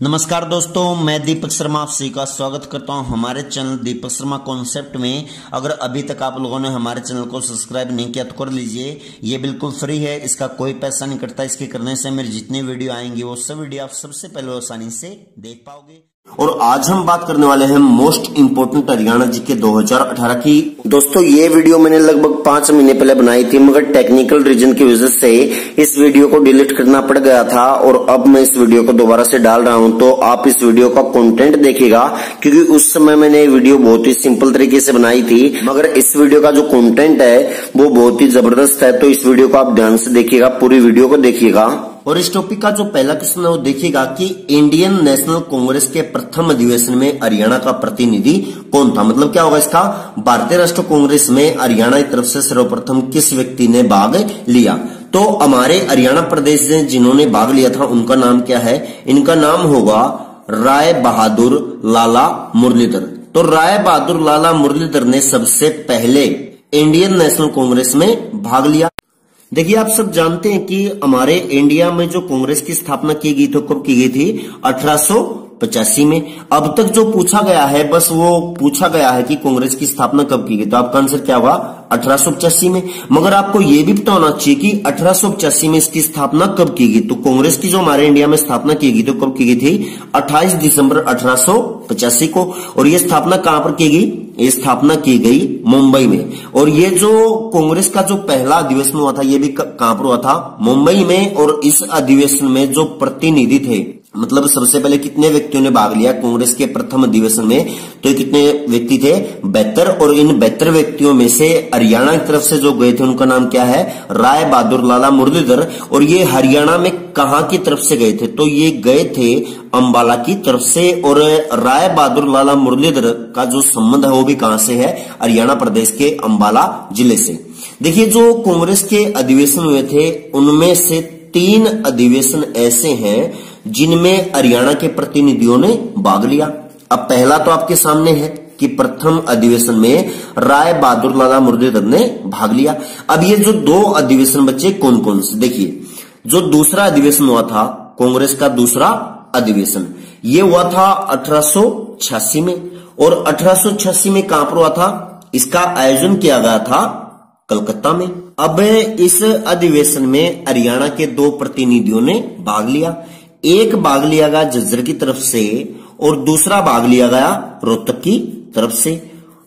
नमस्कार दोस्तों, मैं दीपक शर्मा आप सभी का स्वागत करता हूं हमारे चैनल दीपक शर्मा कॉन्सेप्ट में। अगर अभी तक आप लोगों ने हमारे चैनल को सब्सक्राइब नहीं किया तो कर लीजिए। ये बिल्कुल फ्री है, इसका कोई पैसा नहीं कटता। इसके करने से मेरी जितनी वीडियो आएंगी वो सब वीडियो आप सबसे पहले आसानी से देख पाओगे। और आज हम बात करने वाले हैं मोस्ट इंपोर्टेंट हरियाणा जीके 2018 की। दोस्तों ये वीडियो मैंने लगभग 5 महीने पहले बनाई थी, मगर टेक्निकल रीजन की वजह से इस वीडियो को डिलीट करना पड़ गया था और अब मैं इस वीडियो को दोबारा से डाल रहा हूं। तो आप इस वीडियो का कंटेंट देखिएगा, क्योंकि उस समय मैंने वीडियो बहुत ही सिंपल तरीके से बनाई थी, मगर इस वीडियो का जो कंटेंट है वो बहुत ही जबरदस्त है। तो इस वीडियो को आप ध्यान से देखिएगा, पूरी वीडियो को देखिएगा। और इस टॉपिक का जो पहला क्वेश्चन है वो देखिएगा कि इंडियन नेशनल कांग्रेस के प्रथम अधिवेशन में हरियाणा का प्रतिनिधि कौन था। मतलब क्या होगा इसका, भारतीय राष्ट्रीय कांग्रेस में हरियाणा की तरफ से सर्वप्रथम किस व्यक्ति ने भाग लिया। तो हमारे हरियाणा प्रदेश से जिन्होंने भाग लिया था उनका नाम क्या है, इनका नाम होगा राय बहादुर लाला मुरलीधर। तो राय बहादुर लाला मुरलीधर ने सबसे पहले इंडियन नेशनल कांग्रेस में भाग लिया। देखिए आप सब जानते हैं कि हमारे इंडिया में जो कांग्रेस की स्थापना की गई थी कब की गई थी, 1885 में। अब तक जो पूछा गया है बस वो पूछा गया है कि कांग्रेस की स्थापना कब की गई, तो आपका आंसर क्या होगा, 1885 में। मगर आपको ये भी पता होना चाहिए कि 1885 में इसकी स्थापना कब की गई। तो कांग्रेस की जो हमारे इंडिया में स्थापना की गई तो कब की गई थी, 28 दिसंबर 1885 को। और ये स्थापना कहां पर की गई, ये स्थापना की गई मुंबई में। और ये जो कांग्रेस का जो पहला अधिवेशन हुआ था ये भी कहां पर हुआ था, मुंबई में। और इस अधिवेशन में जो प्रतिनिधि थे, मतलब सबसे पहले कितने व्यक्तियों ने भाग लिया कांग्रेस के प्रथम अधिवेशन में, तो ये कितने व्यक्ति थे, 72। और इन 72 व्यक्तियों में से हरियाणा की तरफ से जो गए थे उनका नाम क्या है, राय बहादुर लाला मुरलीधर। और ये हरियाणा में कहां की तरफ से गए थे, तो ये गए थे अंबाला की तरफ से। और राय बहादुर लाला मुरलीधर का जो संबंध है वो भी कहां से है, हरियाणा प्रदेश के अंबाला जिले से। देखिए जो कांग्रेस के अधिवेशन हुए थे उनमें से 3 अधिवेशन ऐसे हैं जिनमें हरियाणा के प्रतिनिधियों ने भाग लिया। अब पहला तो आपके सामने है कि प्रथम अधिवेशन में राय बहादुर लाला मुरलीधर ने भाग लिया। अब ये जो 2 अधिवेशन बचे कौन कौन से, देखिए जो दूसरा अधिवेशन हुआ था कांग्रेस का दूसरा अधिवेशन, ये हुआ था 1886 में। और 1886 में कहां पर हुआ था, इसका आयोजन किया गया था कलकत्ता में। अब इस अधिवेशन में हरियाणा के 2 प्रतिनिधियों ने भाग लिया। एक भाग लिया गया झज्जर की तरफ से और दूसरा भाग लिया गया रोहतक की तरफ से।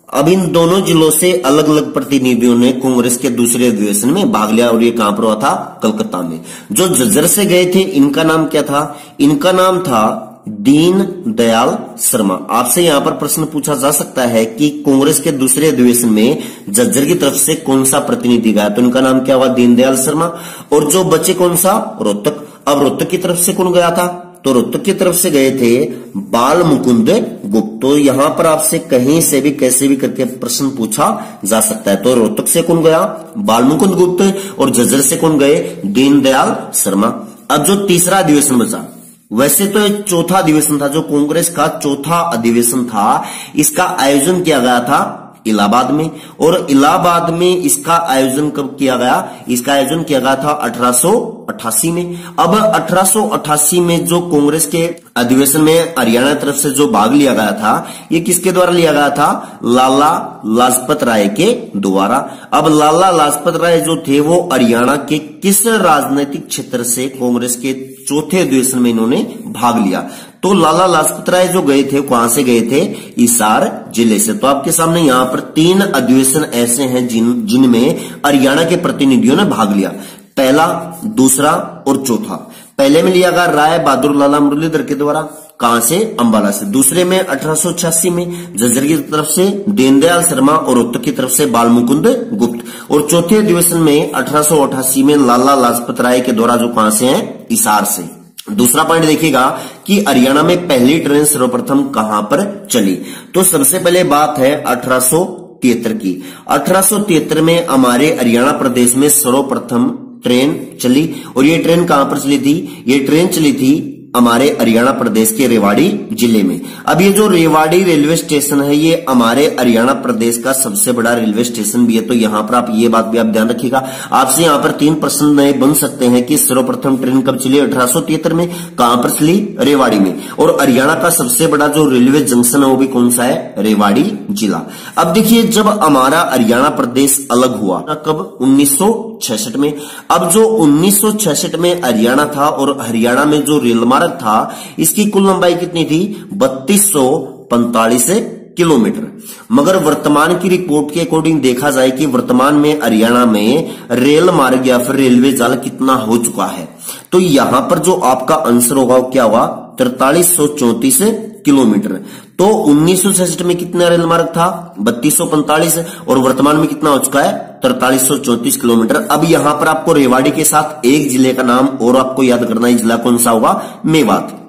अब इन दोनों जिलों से अलग अलग प्रतिनिधियों ने कांग्रेस के दूसरे अधिवेशन में भाग लिया और ये कहां पर हुआ था, कलकत्ता में। जो झज्जर से गए थे इनका नाम क्या था, इनका नाम था दीन दयाल शर्मा। आपसे यहां पर प्रश्न पूछा जा सकता है कि कांग्रेस के दूसरे अधिवेशन में झज्जर की तरफ से कौन सा प्रतिनिधि गया, तो इनका नाम क्या हुआ, दीन दयाल शर्मा। और जो बचे कौन सा, रोहतक। अब रोहतक की तरफ से कौन गया था, तो रोहतक की तरफ से गए थे बाल मुकुंद गुप्त। तो यहां पर आपसे कहीं से भी कैसे भी करके प्रश्न पूछा जा सकता है। तो रोहतक से कौन गया, बाल मुकुंद गुप्त। और झज्जर से कौन गए, दीन दयाल शर्मा। अब जो तीसरा अधिवेशन बचा, वैसे तो एक चौथा अधिवेशन था जो कांग्रेस का चौथा अधिवेशन था, इसका आयोजन किया गया था इलाहाबाद में। और इलाहाबाद में इसका आयोजन कब किया गया, इसका आयोजन किया गया था 1888 में। अब 1888 में जो कांग्रेस के अधिवेशन में हरियाणा तरफ से जो भाग लिया गया था ये किसके द्वारा लिया गया था, लाला लाजपत राय के द्वारा। अब लाला लाजपत राय जो थे वो हरियाणा के किस राजनीतिक क्षेत्र से कांग्रेस के चौथे अधिवेशन में इन्होंने भाग लिया, तो लाला लाजपत राय जो गए थे कहां से गए थे, हिसार जिले से। तो आपके सामने यहां पर 3 अधिवेशन ऐसे हैं जिनमें हरियाणा के प्रतिनिधियों ने भाग लिया, पहला, दूसरा और चौथा। पहले में लिया गया राय बहादुर लाला मुरलीधर के द्वारा, कहां से, अंबाला से। दूसरे में 1886 में झज्जर की तरफ से दीनदयाल शर्मा और रोहतक की तरफ से बाल मुकुंद गुप्त। और चौथे अधिवेशन में 1888 में लाला लाजपत राय के द्वारा जो कहां से है, हिसार से। दूसरा पॉइंट देखिएगा कि हरियाणा में पहली ट्रेन सर्वप्रथम कहां पर चली, तो सबसे पहले बात है 1873 की। 1873 में हमारे हरियाणा प्रदेश में सर्वप्रथम ट्रेन चली। और ये ट्रेन कहां पर चली थी, ये ट्रेन चली थी हमारे हरियाणा प्रदेश के रेवाड़ी जिले में। अब ये जो रेवाड़ी रेलवे स्टेशन है ये हमारे हरियाणा प्रदेश का सबसे बड़ा रेलवे स्टेशन भी है। तो यहाँ पर आप ये बात भी आप ध्यान रखिएगा। आपसे यहाँ पर 3 प्रश्न नए बन सकते हैं कि सर्वप्रथम ट्रेन कब चली 1873 में, कहां पर चली, रेवाड़ी में। और हरियाणा का सबसे बड़ा जो रेलवे जंक्शन है वो भी कौन सा है, रेवाड़ी जिला। अब देखिए जब हमारा हरियाणा प्रदेश अलग हुआ कब, 1966 में। अब जो 1966 में हरियाणा था और हरियाणा में जो रेल मार्ग था इसकी कुल लंबाई कितनी थी, 3245 किलोमीटर। मगर वर्तमान की रिपोर्ट के अकॉर्डिंग देखा जाए कि वर्तमान में हरियाणा में रेल मार्ग या फिर रेलवे जाल कितना हो चुका है, तो यहां पर जो आपका आंसर होगा वो क्या हुआ, 4334 किलोमीटर। तो 1966 में कितना रेल मार्ग था, 3245, और वर्तमान में कितना हो चुका है, 4334 किलोमीटर। अब यहां पर आपको रेवाड़ी के साथ एक जिले का नाम और आपको याद करना है, जिला कौन सा होगा, मेवात।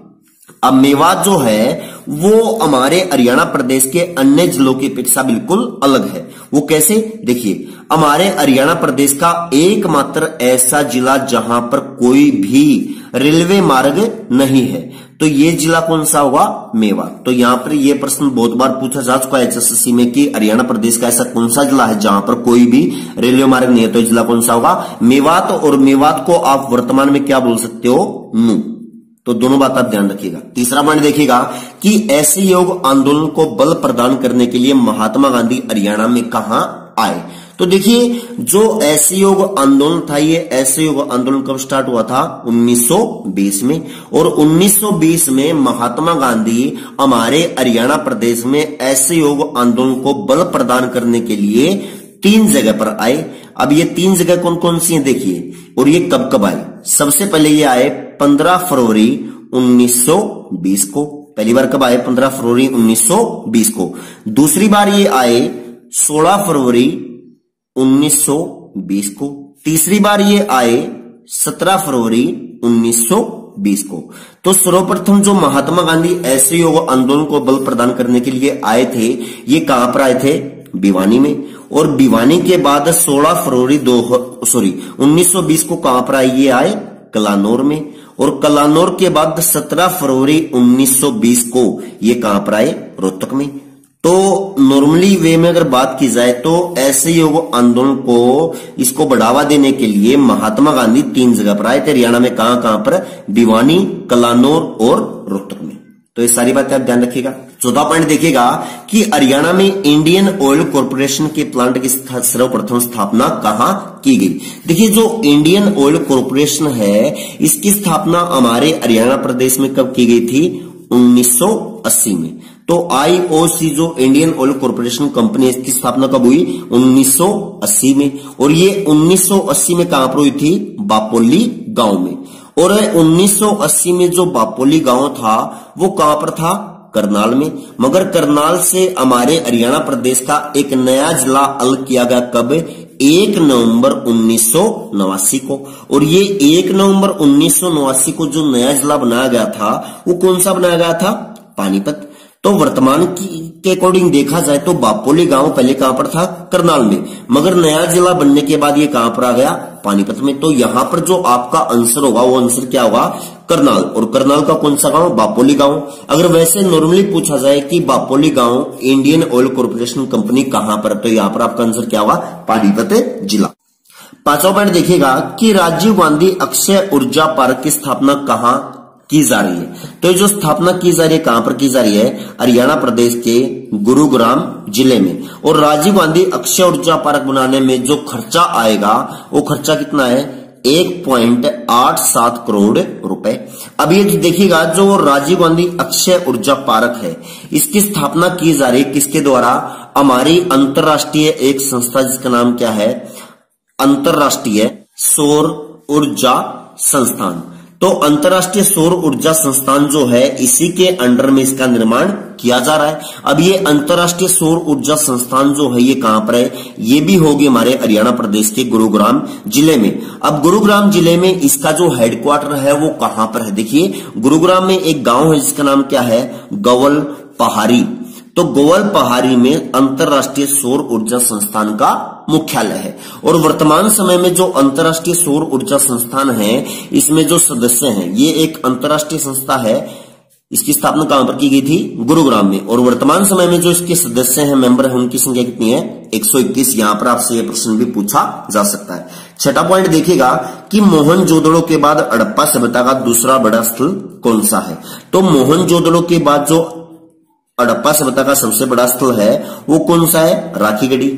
अब मेवात जो है वो हमारे हरियाणा प्रदेश के अन्य जिलों की अपेक्षा बिल्कुल अलग है। वो कैसे, देखिए हमारे हरियाणा प्रदेश का एकमात्र ऐसा जिला जहां पर कोई भी रेलवे मार्ग नहीं है, तो ये जिला कौन सा होगा, मेवात। तो यहां पर ये प्रश्न बहुत बार पूछा जा चुका है एचएसएससी में कि हरियाणा प्रदेश का ऐसा कौन सा जिला है जहां पर कोई भी रेलवे मार्ग नहीं है, तो जिला कौन सा होगा, मेवात। और मेवात को आप वर्तमान में क्या बोल सकते हो, नू। तो दोनों बात आप ध्यान रखिएगा। तीसरा पॉइंट देखिएगा कि असहयोग आंदोलन को बल प्रदान करने के लिए महात्मा गांधी हरियाणा में कहां आए। तो देखिए जो असहयोग आंदोलन था ये असहयोग आंदोलन कब स्टार्ट हुआ था, 1920 में। और 1920 में महात्मा गांधी हमारे हरियाणा प्रदेश में असहयोग आंदोलन को बल प्रदान करने के लिए 3 जगह पर आए। अब ये 3 जगह कौन कौन सी हैं देखिए, और ये कब कब आए। सबसे पहले ये आए 15 फरवरी 1920 को, पहली बार कब आए, 15 फरवरी 1920 को। दूसरी बार ये आए 16 फरवरी 1920 को। तीसरी बार ये आए 17 फरवरी 1920 को। तो सर्वप्रथम जो महात्मा गांधी असहयोग आंदोलन को बल प्रदान करने के लिए आए थे, ये कहां पर आए थे, भिवानी में। और भिवानी के बाद 16 फरवरी 1920 को कहां पर आए, ये आए कलानौर में। और कलानौर के बाद 17 फरवरी 1920 को ये कहां पर आए, रोहतक में। तो नॉर्मली वे में अगर बात की जाए तो असहयोग आंदोलन को इसको बढ़ावा देने के लिए महात्मा गांधी 3 जगह पर आए थे हरियाणा में, कहां पर, भिवानी, कलानौर और रोहतक में। तो ये सारी बातें आप ध्यान रखिएगा। चौथा पॉइंट देखिएगा कि हरियाणा में इंडियन ऑयल कॉर्पोरेशन के प्लांट की सर्वप्रथम स्थापना कहां की गई। देखिए जो इंडियन ऑयल कॉर्पोरेशन है इसकी स्थापना हमारे हरियाणा प्रदेश में कब की गई थी, 1980 में। तो आईओसी जो इंडियन ऑयल कॉर्पोरेशन कंपनी है इसकी स्थापना कब हुई, 1980 में। और ये 1980 में कहां पर हुई थी, बापोली गांव में। और 1980 में जो बापोली गांव था वो कहां पर था, करनाल में। मगर करनाल से हमारे हरियाणा प्रदेश का एक नया जिला अलग किया गया कब, 1 नवंबर 1989 को। और ये 1 नवंबर 1989 को जो नया जिला बनाया गया था वो कौन सा बनाया गया था, पानीपत। तो वर्तमान के अकॉर्डिंग देखा जाए तो बापोली गांव पहले कहां पर था, करनाल में। मगर नया जिला बनने के बाद ये कहां पर आ गया, पानीपत में। तो यहां पर जो आपका आंसर होगा वो आंसर क्या होगा, करनाल। और करनाल का कौन सा गांव, बापोली गांव। अगर वैसे नॉर्मली पूछा जाए कि बापोली गांव इंडियन ऑयल कॉर्पोरेशन कंपनी कहां पर, तो यहां पर आपका आंसर क्या होगा, पानीपत जिला। 5वां पॉइंट देखिएगा कि राजीव गांधी अक्षय ऊर्जा पार्क की स्थापना कहां की जा रही है। तो जो स्थापना की जा रही है कहां पर की जा रही है, हरियाणा प्रदेश के गुरुग्राम जिले में। और राजीव गांधी अक्षय ऊर्जा पार्क बनाने में जो खर्चा आएगा वो खर्चा कितना है, 1.87 करोड़ रुपए। अब ये देखिएगा जो राजीव गांधी अक्षय ऊर्जा पार्क है इसकी स्थापना की जा रही है किसके द्वारा, हमारी अंतरराष्ट्रीय एक संस्था जिसका नाम क्या है, अंतरराष्ट्रीय सौर ऊर्जा संस्थान। तो अंतरराष्ट्रीय सौर ऊर्जा संस्थान जो है इसी के अंडर में इसका निर्माण किया जा रहा है। अब ये अंतरराष्ट्रीय सौर ऊर्जा संस्थान जो है ये कहां पर है, ये भी होगी हमारे हरियाणा प्रदेश के गुरुग्राम जिले में। अब गुरुग्राम जिले में इसका जो हेडक्वार्टर है वो कहां पर है, देखिए गुरुग्राम में एक गांव है जिसका नाम क्या है, गवल पहाड़ी। तो गोवल पहाड़ी में अंतरराष्ट्रीय सौर ऊर्जा संस्थान का मुख्यालय है। और वर्तमान समय में जो अंतरराष्ट्रीय सौर ऊर्जा संस्थान है, इसमें जो सदस्य हैं, ये एक अंतरराष्ट्रीय संस्था है। इसकी स्थापना कहां पर की गई थी? गुरुग्राम में। और वर्तमान समय में जो इसके सदस्य हैं, मेंबर हैं, उनकी संख्या कितनी है? 121। यहां पर आपसे यह प्रश्न भी पूछा जा सकता है। छठा पॉइंट देखिएगा कि मोहनजोदड़ो के बाद हड़प्पा सभ्यता का दूसरा बड़ा स्थल कौन सा है? तो मोहनजोदड़ो के बाद जो हड़प्पा सभ्यता का सबसे बड़ा स्थल है वो कौन सा है? राखीगढ़ी।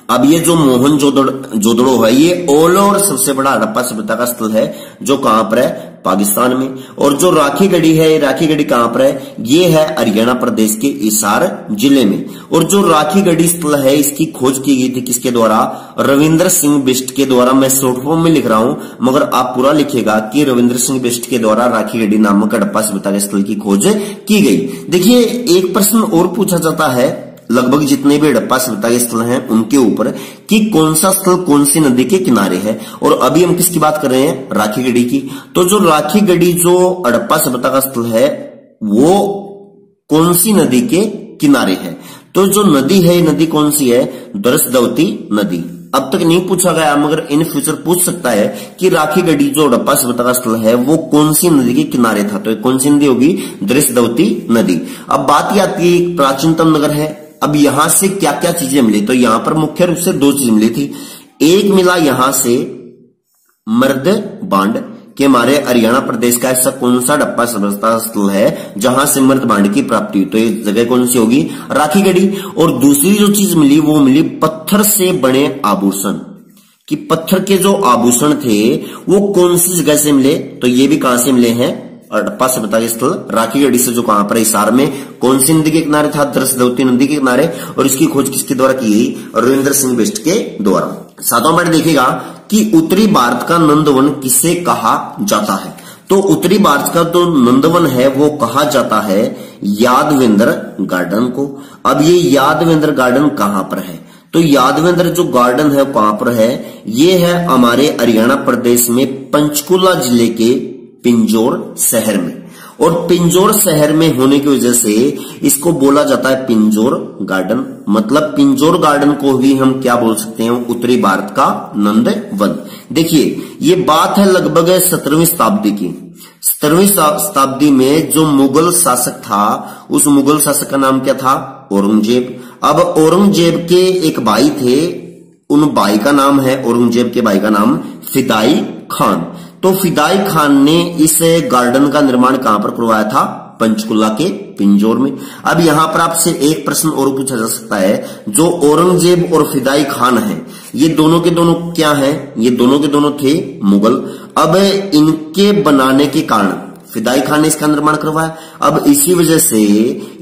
अब ये जो मोहनजोदड़ो है, ये ऑल ओवर सबसे बड़ा हड़प्पा सभ्यता का स्थल है, जो कहां पर है? पाकिस्तान में। और जो राखीगढ़ी है, राखीगढ़ी कहां पर है? ये है हरियाणा प्रदेश के हिसार जिले में। और जो राखीगढ़ी स्थल है, इसकी खोज की गई थी किसके द्वारा? रविंद्र सिंह बिष्ट के द्वारा। मैं शॉर्ट फॉर्म में लिख रहा हूं, मगर आप पूरा लिखेगा कि रविंद्र सिंह बिष्ट के द्वारा राखीगढ़ी नामक हड़प्पा सभ्यता के स्थल की खोज की गई। देखिए, एक प्रश्न और पूछा जाता है लगभग जितने भी हड़प्पा सभ्यता के स्थल हैं उनके ऊपर, कि कौन सा स्थल कौन सी नदी के किनारे है। और अभी हम किसकी बात कर रहे हैं? राखीगढ़ी की। तो जो राखीगढ़ी जो हड़प्पा सभ्यता का स्थल है, वो कौन सी नदी के किनारे है? तो जो नदी है, नदी कौन सी है? दरसदवती नदी। अब तक नहीं पूछा गया, मगर इन फ्यूचर पूछ सकता है कि राखीगढ़ी जो हड़प्पा सभ्यता का स्थल है वो कौन सी नदी के किनारे था। तो कौन सी नदी होगी? दरसदवती नदी। अब बात यह आती है, प्राचीनतम नगर है। अब यहां से क्या क्या चीजें मिली? तो यहां पर मुख्य रूप से दो चीज मिली थी। एक मिला यहां से मर्द बांड कि हमारे हरियाणा प्रदेश का ऐसा कौन सा हड़प्पा सभ्यता स्थल है जहां से मर्द बांड की प्राप्ति हुई? तो ये जगह कौन सी होगी? राखीगढ़ी। और दूसरी जो चीज मिली वो मिली पत्थर से बने आभूषण, कि पत्थर के जो आभूषण थे वो कौन सी जगह से मिले? तो ये भी कहां से मिले हैं? हड़प्पा सभ्यता के स्थल राखीगढ़ी से, जो कहां पर? हिसार में। कौन सी नदी के किनारे था? दरसदवती नदी के किनारे। और इसकी खोज किसके द्वारा की गई? रविंद्र सिंह बिष्ट के द्वारा। सातवां पॉइंट देखिएगा कि उत्तरी भारत का नंदवन किसे कहा जाता है? तो उत्तरी भारत का जो नंदवन है वो कहा जाता है यादवेंद्र गार्डन को। अब ये यादवेंद्र गार्डन कहां पर है? तो यादवेंद्र जो गार्डन है कहां पर है? ये है हमारे हरियाणा प्रदेश में पंचकुला जिले के पिंजौर शहर में। और पिंजौर शहर में होने की वजह से इसको बोला जाता है पिंजौर गार्डन। मतलब पिंजौर गार्डन को भी हम क्या बोल सकते हैं? उत्तरी भारत का नंदवन। देखिए, ये बात है लगभग 17वीं शताब्दी की। 17वीं शताब्दी में जो मुगल शासक था, उस मुगल शासक का नाम क्या था? औरंगजेब। अब औरंगजेब के एक भाई थे, उन भाई का नाम है, औरंगजेब के भाई का नाम फिदाई खान। तो फिदाई खान ने इस गार्डन का निर्माण कहां पर करवाया था? पंचकुला के पिंजौर में। अब यहां पर आपसे एक प्रश्न और पूछा जा सकता है, जो औरंगजेब और फिदाई खान हैं, ये दोनों के दोनों क्या हैं? ये दोनों के दोनों थे मुगल। अब इनके बनाने के कारण फिदाई खान ने इसका निर्माण करवाया। अब इसी वजह से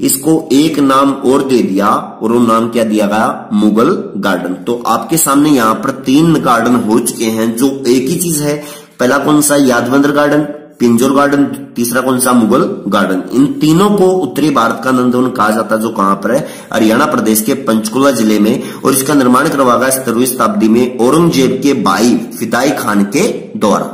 इसको एक नाम और दे दिया, और वो नाम क्या दिया गया? मुगल गार्डन। तो आपके सामने यहां पर 3 गार्डन हो चुके हैं जो एक ही चीज है। पहला कौन सा? Yadavendra garden, Pinjore garden. तीसरा कौन सा? मुगल गार्डन। इन तीनों को उत्तरी भारत का नंदवन कहा जाता है, जो कहां पर है? हरियाणा प्रदेश के पंचकुला जिले में। और इसका निर्माण करवाया गया 17वीं शताब्दी में औरंगजेब के भाई फिदाई खान के द्वारा।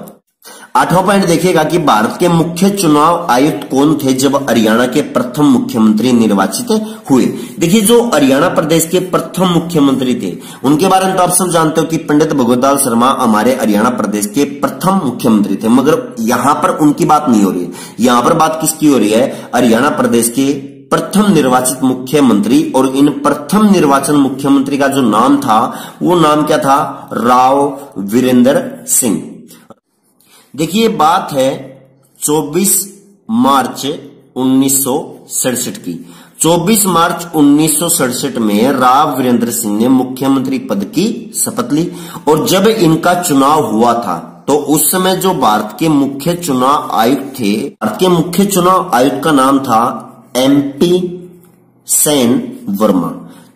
8वां पॉइंट देखिएगा कि भारत के मुख्य चुनाव आयुक्त कौन थे जब हरियाणा के प्रथम मुख्यमंत्री निर्वाचित हुए? देखिए, जो हरियाणा प्रदेश के प्रथम मुख्यमंत्री थे उनके बारे में तो आप सब जानते हो कि पंडित भगवतलाल शर्मा हमारे हरियाणा प्रदेश के प्रथम मुख्यमंत्री थे। मगर यहां पर उनकी बात नहीं हो रही है, यहां पर बात किसकी हो रही है? हरियाणा प्रदेश के प्रथम निर्वाचित मुख्यमंत्री। और इन प्रथम निर्वाचन मुख्यमंत्री का जो नाम था वो नाम क्या था? राव वीरेंद्र सिंह। देखिए, बात है 24 मार्च 1967 की। 24 मार्च 1967 में राव वीरेंद्र सिंह ने मुख्यमंत्री पद की शपथ ली। और जब इनका चुनाव हुआ था तो उस समय जो भारत के मुख्य चुनाव आयुक्त थे, भारत के मुख्य चुनाव आयुक्त का नाम था MP सेन वर्मा।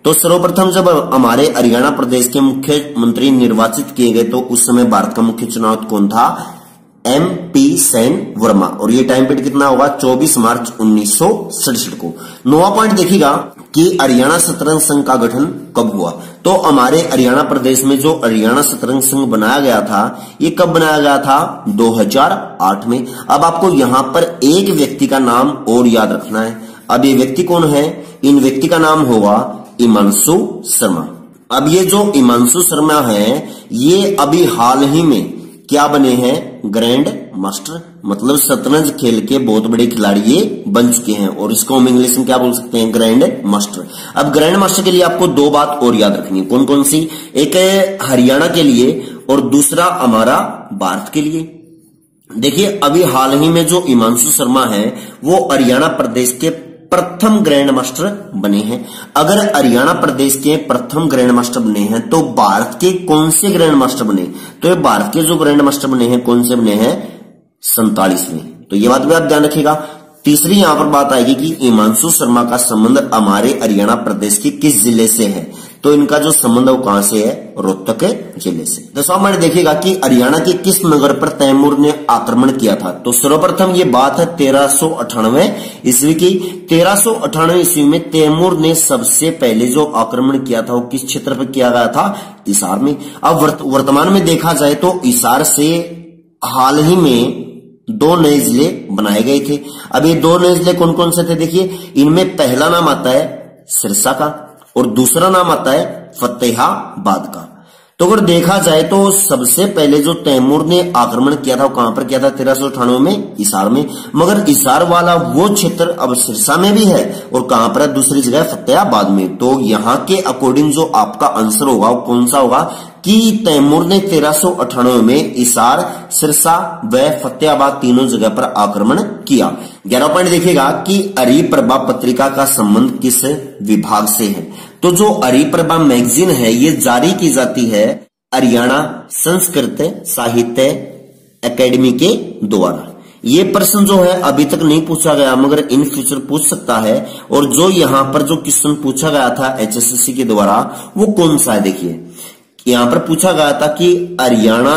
तो सर्वप्रथम जब हमारे हरियाणा प्रदेश के मुख्यमंत्री निर्वाचित किए गए तो उस समय भारत का मुख्य चुनाव कौन था? MP सेन वर्मा। और ये टाइम पीरियड कितना होगा? 24 मार्च 1967 को। 9वां पॉइंट देखिएगा कि हरियाणा शतरंज संघ का गठन कब हुआ? तो हमारे हरियाणा प्रदेश में जो हरियाणा शतरंज संघ बनाया गया था, ये कब बनाया गया था? 2008 में। अब आपको यहां पर एक व्यक्ति का नाम और याद रखना है। अब ये व्यक्ति कौन है? इन व्यक्ति का नाम होगा हिमांशु शर्मा। अब ये जो हिमांशु शर्मा है ये अभी हाल ही में क्या बने हैं, ग्रैंड मास्टर, मतलब शतरंज खेल के बहुत बड़े खिलाड़ी ये बन चुके हैं और इसको हम इंग्लिश में क्या बोल सकते हैं, ग्रैंड मास्टर। अब ग्रैंड मास्टर के लिए आपको दो बात और याद रखनी है, कौन कौन सी, एक है हरियाणा के लिए और दूसरा हमारा भारत के लिए। देखिए अभी हाल ही में जो हिमांशु शर्मा है वो हरियाणा प्रदेश के प्रथम ग्रैंड मास्टर बने हैं। अगर हरियाणा प्रदेश के प्रथम ग्रैंड मास्टर बने हैं तो भारत के कौन से ग्रैंड मास्टर बने, तो ये भारत के जो ग्रैंड मास्टर बने हैं कौन से बने हैं, 47वें। तो ये बात भी आप ध्यान रखिएगा। तीसरी यहां पर बात आएगी कि हिमांशु शर्मा का संबंध हमारे हरियाणा प्रदेश के किस जिले से है, तो इनका जो संबंध है वो कहां से है, रोहतक जिले से। दसवां पॉइंट देखिएगा कि हरियाणा के किस नगर पर तैमूर ने आक्रमण किया था, तो सर्वप्रथम ये बात है 1398 ईस्वी की। 1398 ईस्वी में तैमूर ने सबसे पहले जो आक्रमण किया था वो किस क्षेत्र पर किया गया था, हिसार में। अब वर्तमान में देखा जाए तो हिसार से हाल ही में 2 नए जिले बनाए गए थे। अब ये 2 नए जिले कौन कौन से थे, देखिए इनमें पहला नाम आता है सिरसा का और दूसरा नाम आता है फतेहाबाद का। तो अगर देखा जाए तो सबसे पहले जो तैमूर ने आक्रमण किया था वो कहां पर किया था, 1398 में हिसार में। मगर हिसार वाला वो क्षेत्र अब सिरसा में भी है और कहां पर है, दूसरी जगह फतेहाबाद में। तो यहां के अकॉर्डिंग जो आपका आंसर होगा वो कौन सा होगा कि तैमूर ने 1398 में हिसार, सिरसा व फतेहाबाद तीनों जगह पर आक्रमण किया। 11वां पॉइंट देखिएगा कि हरिप्रभा पत्रिका का संबंध किस विभाग से है, तो जो हरिप्रभा मैगजीन है ये जारी की जाती है हरियाणा संस्कृत साहित्य एकेडमी के द्वारा। ये प्रश्न जो है अभी तक नहीं पूछा गया मगर इन फ्यूचर पूछ सकता है। और जो यहां पर जो क्वेश्चन पूछा गया था HSSC के द्वारा वो कौन सा है, देखिए यहां पर पूछा गया था कि हरियाणा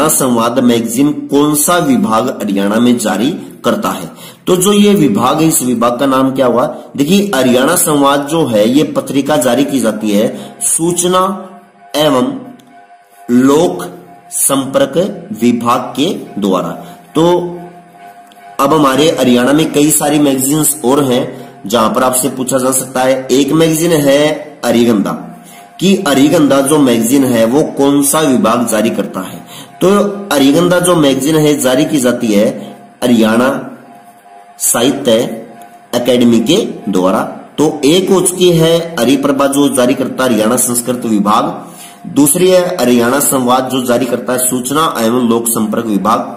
संवाद मैगजीन कौन सा विभाग हरियाणा में जारी करता है, तो जो ये विभाग है इस विभाग का नाम क्या हुआ, देखिए हरियाणा संवाद जो है ये पत्रिका जारी की जाती है सूचना एवं लोक संपर्क विभाग के द्वारा। तो अब हमारे हरियाणा में कई सारी मैगजीन्स और हैं जहां पर आपसे पूछा जा सकता है। एक मैगजीन है हरिगंधा, कि हरिगंधा जो मैगजीन है वो कौन सा विभाग जारी करता है, तो हरिगंधा जो मैगजीन है जारी की जाती है हरियाणा साहित्य एकेडमी के द्वारा। तो एक हो चुकी है हरिप्रभा जो जारी करता है हरियाणा संस्कृत विभाग, दूसरी है हरियाणा संवाद जो जारी करता है सूचना एवं लोक संपर्क विभाग,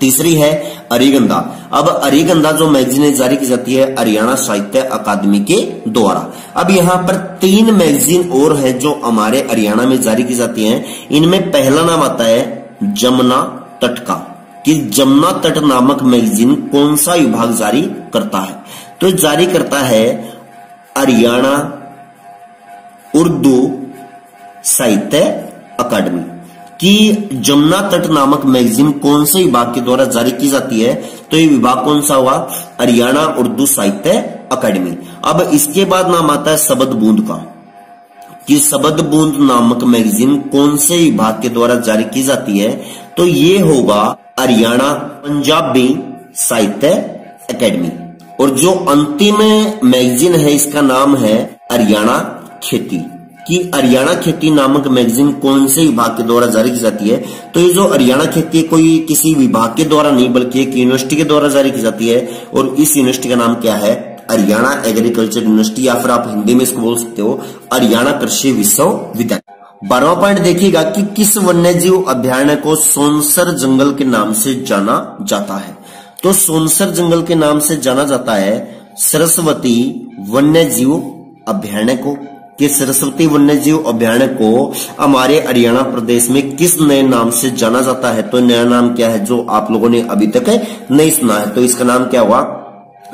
तीसरी है हरिगंधा। अब हरिगंधा जो मैगजीन जारी की जाती है हरियाणा साहित्य अकादमी के द्वारा। अब यहाँ पर 3 मैगजीन और है जो हमारे हरियाणा में जारी की जाती हैं। इनमें पहला नाम आता है जमुना तट का, कि जमुना तट नामक मैगजीन कौन सा विभाग जारी करता है, तो जारी करता है हरियाणा उर्दू साहित्य अकादमी। कि जमुना तट नामक मैगजीन कौन से विभाग के द्वारा जारी की जाती है, तो ये विभाग कौन सा हुआ, हरियाणा उर्दू साहित्य अकादमी। अब इसके बाद नाम आता है शबद बूंद का, कि शबद बूंद नामक मैगजीन कौन से विभाग के द्वारा जारी की जाती है, तो ये होगा हरियाणा पंजाबी साहित्य एकेडमी। और जो अंतिम मैगजीन है इसका नाम है हरियाणा खेती, कि हरियाणा खेती नामक मैगजीन कौन से विभाग के द्वारा जारी की जाती है, तो ये जो हरियाणा खेती कोई किसी विभाग के द्वारा नहीं बल्कि एक यूनिवर्सिटी के द्वारा जारी की जाती है। और इस यूनिवर्सिटी का नाम क्या है, हरियाणा एग्रीकल्चर यूनिवर्सिटी, या फिर आप हिंदी में इसको बोल सकते हो हरियाणा कृषि विश्वविद्यालय। 12वां पॉइंट देखिएगा कि किस वन्यजीव अभ्यारण्य को सोनसर जंगल के नाम से जाना जाता है, तो सोनसर जंगल के नाम से जाना जाता है सरस्वती वन्यजीव अभ्यारण्य को। कि सरस्वती वन्यजीव अभ्यारण्य को हमारे हरियाणा प्रदेश में किस नए नाम से जाना जाता है, तो नया नाम क्या है जो आप लोगों ने अभी तक नहीं सुना है, तो इसका नाम क्या हुआ,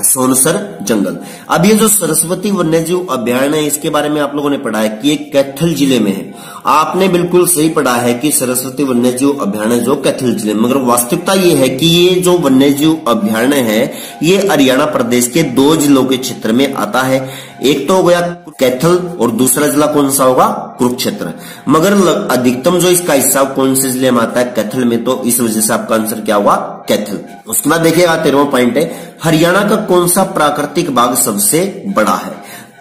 सोनसर जंगल। अब ये जो सरस्वती वन्यजीव अभ्यारण्य है इसके बारे में आप लोगों ने पढ़ा है कि ये कैथल जिले में है। आपने बिल्कुल सही पढ़ा है कि सरस्वती वन्यजीव अभ्यारण्य जो कैथल जिले में, मगर वास्तविकता ये है कि ये जो वन्यजीव अभ्यारण्य है ये हरियाणा प्रदेश के 2 जिलों के क्षेत्र में आता है। एक तो हो गया कैथल और दूसरा जिला कौन सा होगा, कुरुक्षेत्र। मगर अधिकतम जो इसका हिस्सा कौन से जिले में आता है, कैथल में, तो इस वजह से आपका आंसर क्या हुआ, कैथल। उसके बाद देखिएगा 13वां पॉइंट है, हरियाणा का कौन सा प्राकृतिक भाग सबसे बड़ा है।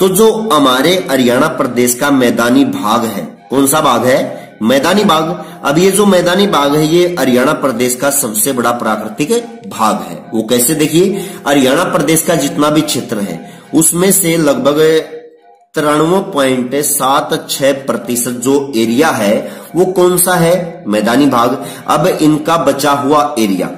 तो जो हमारे हरियाणा प्रदेश का मैदानी भाग है, कौन सा भाग है, मैदानी भाग। अब ये जो मैदानी भाग है ये हरियाणा प्रदेश का सबसे बड़ा प्राकृतिक भाग है। वो कैसे, देखिए हरियाणा प्रदेश का जितना भी क्षेत्र है उसमें से लगभग 93.76% जो एरिया है वो कौन सा है, मैदानी भाग। अब इनका बचा हुआ एरिया,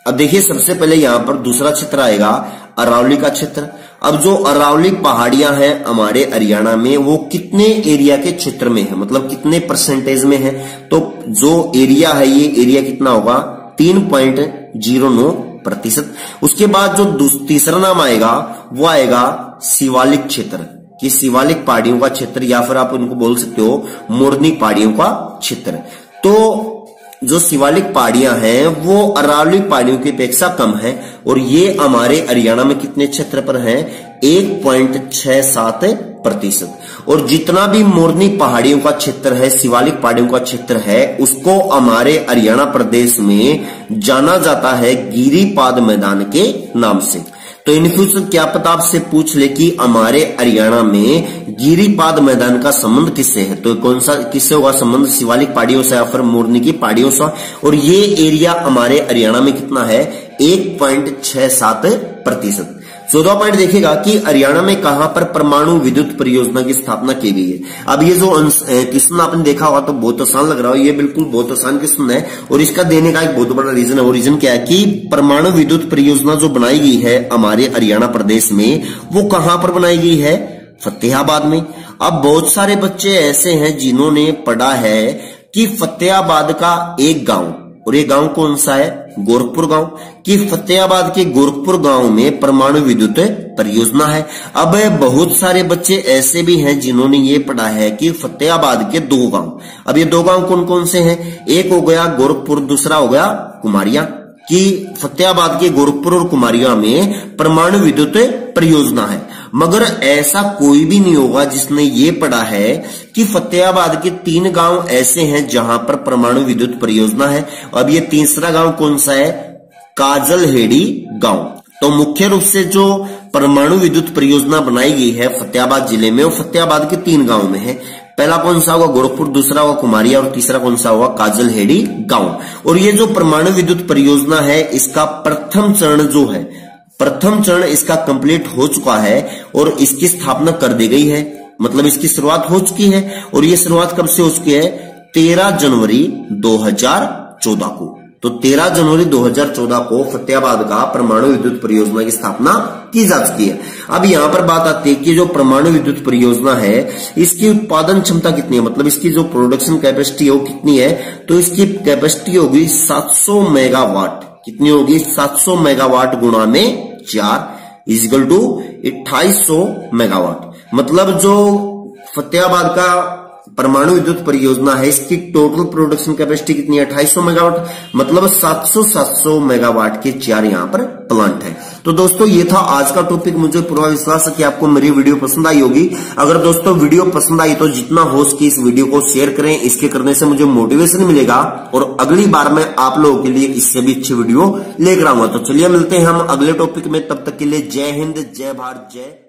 अब देखिए सबसे पहले यहां पर दूसरा क्षेत्र आएगा अरावली का क्षेत्र। अब जो अरावली पहाड़ियां हैं हमारे हरियाणा में वो कितने एरिया के क्षेत्र में है, मतलब कितने परसेंटेज में है, तो जो एरिया है ये एरिया कितना होगा, 3.09%। उसके बाद जो तीसरा नाम आएगा वो आएगा शिवालिक क्षेत्र, कि शिवालिक पहाड़ियों का क्षेत्र, या फिर आप उनको बोल सकते हो मोरनी पहाड़ियों का क्षेत्र। तो जो शिवालिक पहाड़ियां हैं वो अरावली पहाड़ियों की अपेक्षा कम है, और ये हमारे हरियाणा में कितने क्षेत्र पर हैं, 1.67%। और जितना भी मोरनी पहाड़ियों का क्षेत्र है, शिवालिक पहाड़ियों का क्षेत्र है, उसको हमारे हरियाणा प्रदेश में जाना जाता है गिरिपाद मैदान के नाम से। तो इन फ्यूचर क्या पता आपसे पूछ ले कि हमारे हरियाणा में गिरिपाद मैदान का संबंध किससे है, तो कौन सा किससे होगा संबंध, शिवालिक पहाड़ियों से या फिर मोरनी की पहाड़ियों से। और ये एरिया हमारे हरियाणा में कितना है, 1.67%। 14वां पॉइंट देखिएगा कि हरियाणा में कहां पर परमाणु विद्युत परियोजना की स्थापना की गई है। अब ये जो क्वेश्चन आपने देखा होगा तो बहुत आसान लग रहा हो, ये बिल्कुल बहुत आसान क्वेश्चन है, और इसका देने का एक बहुत बड़ा रीजन है। वो रीजन क्या है कि परमाणु विद्युत परियोजना जो बनाई गई है हमारे हरियाणा प्रदेश में, वो कहां पर बनाई गई है, फतेहाबाद में। अब बहुत सारे बच्चे ऐसे हैं जिन्होंने पढ़ा है कि फतेहाबाद का एक गांव, और ये गांव कौन सा है, गोरखपुर गांव, कि फतेहाबाद के गोरखपुर गांव में परमाणु विद्युत परियोजना है। अब बहुत सारे बच्चे ऐसे भी हैं जिन्होंने ये पढ़ा है कि फतेहाबाद के 2 गांव, अब ये 2 गांव कौन कौन से हैं, एक हो गया गोरखपुर, दूसरा हो गया कुमारिया, कि फतेहाबाद के गोरखपुर और कुमारिया में परमाणु विद्युत परियोजना है। मगर ऐसा कोई भी नहीं होगा जिसने ये पढ़ा है कि फतेहाबाद के 3 गांव ऐसे हैं जहां पर परमाणु विद्युत परियोजना है। अब ये तीसरा गांव कौन सा है, काजलहेड़ी गांव। तो मुख्य रूप से जो परमाणु विद्युत परियोजना बनाई गई है फतेहाबाद जिले में, वो फतेहाबाद के 3 गांव में है। पहला कौन सा होगा, गोरखपुर, दूसरा होगा कुमारिया, और तीसरा कौन सा होगा, काजलहेड़ी गांव। और ये जो परमाणु विद्युत परियोजना है इसका प्रथम चरण जो है, प्रथम चरण इसका कंप्लीट हो चुका है और इसकी स्थापना कर दी गई है, मतलब इसकी शुरुआत हो चुकी है। और ये शुरुआत कब से हो चुकी है, 13 जनवरी 2014 को। तो 13 जनवरी 2014 को फतेहाबाद का परमाणु विद्युत परियोजना की स्थापना की जा चुकी है। अब यहां पर बात आती है कि जो परमाणु विद्युत परियोजना है इसकी उत्पादन क्षमता कितनी है, मतलब इसकी जो प्रोडक्शन कैपेसिटी है वो कितनी है, तो इसकी कैपेसिटी होगी 700 मेगावाट। कितनी होगी, 700 मेगावाट गुणा में 4 इजिकल टू 2800 मेगावाट। मतलब जो फतेहाबाद का परमाणु विद्युत परियोजना है इसकी टोटल प्रोडक्शन कैपेसिटी कितनी है, 2800 मेगावाट, मतलब 700 मेगावाट के 4 यहाँ पर प्लांट है। तो दोस्तों ये था आज का टॉपिक। मुझे पूरा विश्वास है कि आपको मेरी वीडियो पसंद आई होगी। अगर दोस्तों वीडियो पसंद आई तो जितना हो सके इस वीडियो को शेयर करें, इसके करने से मुझे मोटिवेशन मिलेगा और अगली बार मैं आप लोगों के लिए इससे भी अच्छी वीडियो लेकर आऊंगा। तो चलिए मिलते हैं हम अगले टॉपिक में, तब तक के लिए जय हिंद, जय भारत, जय